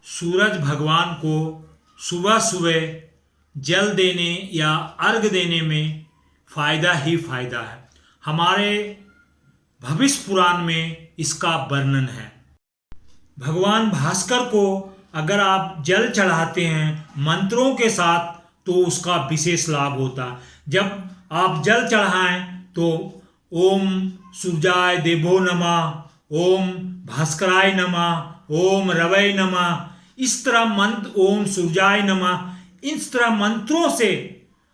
सूरज भगवान को सुबह सुबह जल देने या अर्घ देने में फ़ायदा ही फ़ायदा है। हमारे भविष्य पुराण में इसका वर्णन है। भगवान भास्कर को अगर आप जल चढ़ाते हैं मंत्रों के साथ तो उसका विशेष लाभ होता है। जब आप जल चढ़ाएं तो ओम सूर्याय देवो नमः, ओम भास्कराय नमः, ओम रवै नमः, इस तरह मंत्र, ओम सूर्याय नमः, इस तरह मंत्रों से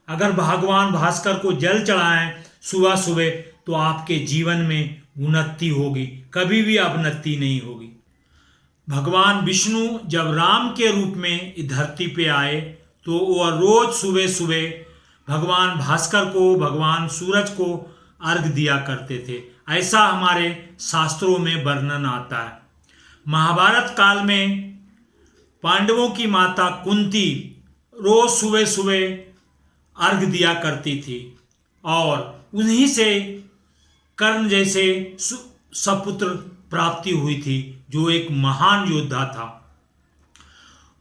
अगर भगवान भास्कर को जल चढ़ाएं सुबह सुबह तो आपके जीवन में उन्नति होगी, कभी भी अवनति नहीं होगी। भगवान विष्णु जब राम के रूप में इस धरती पे आए तो वह रोज सुबह सुबह भगवान भास्कर को, भगवान सूरज को अर्घ दिया करते थे। ऐसा हमारे शास्त्रों में वर्णन आता है। महाभारत काल में पांडवों की माता कुंती रोज सुबह सुबह अर्घ दिया करती थी और उन्हीं से कर्ण जैसे सपुत्र प्राप्ति हुई थी जो एक महान योद्धा था।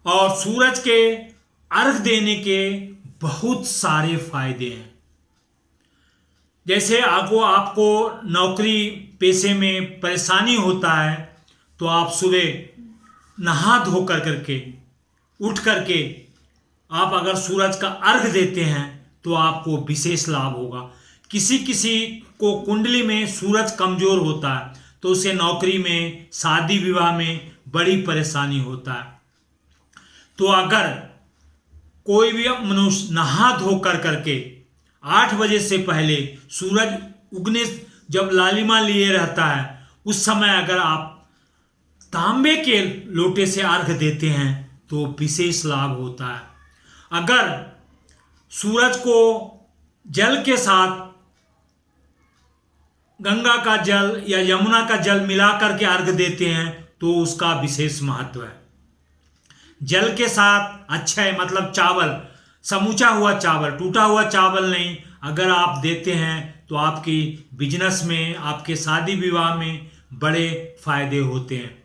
और सूरज के अर्घ देने के बहुत सारे फायदे हैं। जैसे आपको नौकरी पेशे में परेशानी होता है तो आप सुबह नहा धो करके उठ करके आप अगर सूरज का अर्घ देते हैं तो आपको विशेष लाभ होगा। किसी किसी को कुंडली में सूरज कमजोर होता है तो उसे नौकरी में, शादी विवाह में बड़ी परेशानी होता है। तो अगर कोई भी मनुष्य नहा धो करके 8 बजे से पहले सूरज उगने जब लालिमा लिए रहता है उस समय अगर आप तांबे के लोटे से अर्घ देते हैं तो विशेष लाभ होता है। अगर सूरज को जल के साथ गंगा का जल या यमुना का जल मिला करके अर्घ देते हैं तो उसका विशेष महत्व है। जल के साथ अक्षय मतलब चावल, समूचा हुआ चावल, टूटा हुआ चावल नहीं, अगर आप देते हैं तो आपकी बिजनेस में, आपके शादी विवाह में बड़े फायदे होते हैं।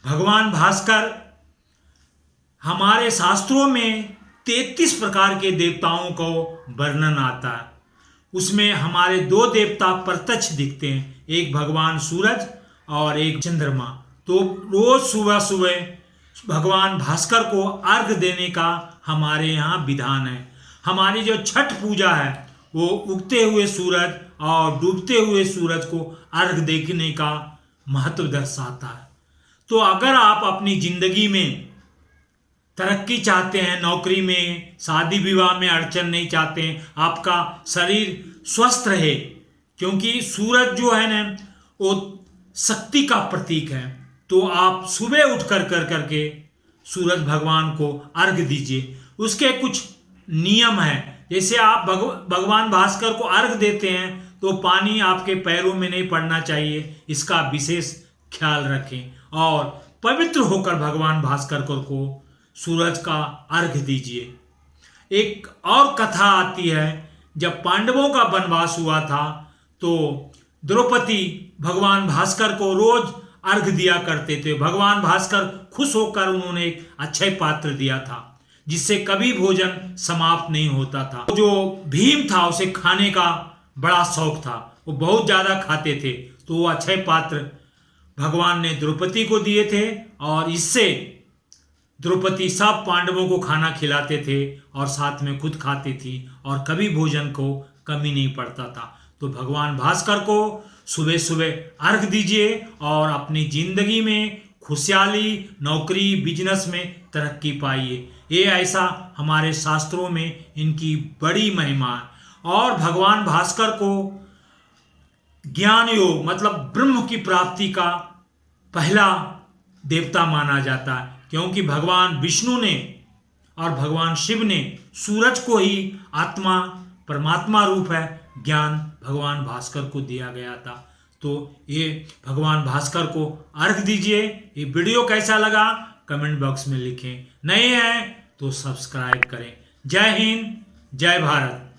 भगवान भास्कर हमारे शास्त्रों में 33 प्रकार के देवताओं को वर्णन आता है। उसमें हमारे 2 देवता प्रत्यक्ष दिखते हैं, एक भगवान सूरज और एक चंद्रमा। तो रोज सुबह सुबह भगवान भास्कर को अर्घ देने का हमारे यहाँ विधान है। हमारी जो छठ पूजा है वो उगते हुए सूरज और डूबते हुए सूरज को अर्घ देने का महत्व दर्शाता है। तो अगर आप अपनी जिंदगी में तरक्की चाहते हैं, नौकरी में, शादी विवाह में अड़चन नहीं चाहते हैं, आपका शरीर स्वस्थ रहे, क्योंकि सूरज जो है ना वो शक्ति का प्रतीक है, तो आप सुबह उठ करके सूरज भगवान को अर्घ दीजिए। उसके कुछ नियम हैं। जैसे आप भगवान भास्कर को अर्घ देते हैं तो पानी आपके पैरों में नहीं पड़ना चाहिए, इसका विशेष ख्याल रखें और पवित्र होकर भगवान भास्कर को सूरज का अर्घ दीजिए। एक और कथा आती है, जब पांडवों का वनवास हुआ था तो द्रौपदी भगवान भास्कर को रोज अर्घ दिया करते थे। भगवान भास्कर खुश होकर उन्होंने एक अक्षय पात्र दिया था जिससे कभी भोजन समाप्त नहीं होता था। जो भीम था उसे खाने का बड़ा शौक था, वो बहुत ज्यादा खाते थे, तो वो अक्षय पात्र भगवान ने द्रौपदी को दिए थे और इससे द्रौपदी सब पांडवों को खाना खिलाते थे और साथ में खुद खाती थी और कभी भोजन को कमी नहीं पड़ता था। तो भगवान भास्कर को सुबह सुबह अर्घ दीजिए और अपनी जिंदगी में खुशहाली, नौकरी, बिजनेस में तरक्की पाइए। ये ऐसा हमारे शास्त्रों में इनकी बड़ी महिमा है। और भगवान भास्कर को ज्ञान योग मतलब ब्रह्म की प्राप्ति का पहला देवता माना जाता है, क्योंकि भगवान विष्णु ने और भगवान शिव ने सूरज को ही आत्मा, परमात्मा रूप है, ज्ञान भगवान भास्कर को दिया गया था। तो ये भगवान भास्कर को अर्घ दीजिए। ये वीडियो कैसा लगा कमेंट बॉक्स में लिखें। नए हैं तो सब्सक्राइब करें। जय हिंद, जय भारत।